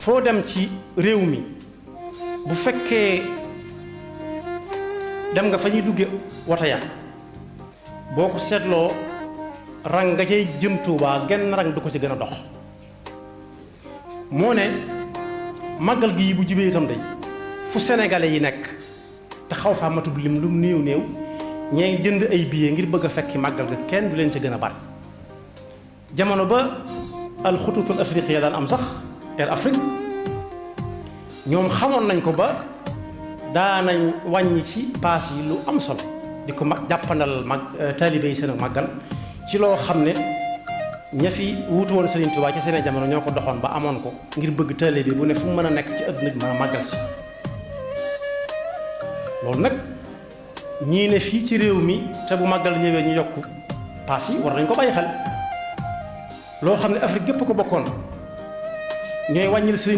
foo dem ci réew mi bu fekkee dem nga fa ñuy dugge wata ya boo ko seetloo rang nga cay jëm Tuubaa genn rang du ko ci gën a dox moo ne màggal gi bu jubee itam day fu sénégalais yi nekk te xaw faa matub lim lum néew néew ñee jënd ay billets ngir bëgg a fekki màggal ga kenn du leen ci gën a bari jamono ba alxututul afriqiya daan am sax Air Afrique ñoom xamoon nañ ko ba daanañ wàññi ci paas yi lu am solo di ko jàppandal taalibe yi seen màggal ci loo xam ne ña fi wuutu woon Serigne Touba ci seen jamono ñoo ko doxoon ba amoon ko ngir bëgg taalibe bu ne fu mu mën a nekk ci àdduna bi mën a màggal si loolu nag ñii ne fii ci réew mi te bu màggal ñëwee ñu yokk paas yi war nañ ko bàyyi xel loo xam ne Afrique gépp ko bokkoon ñooy wàññil Serigne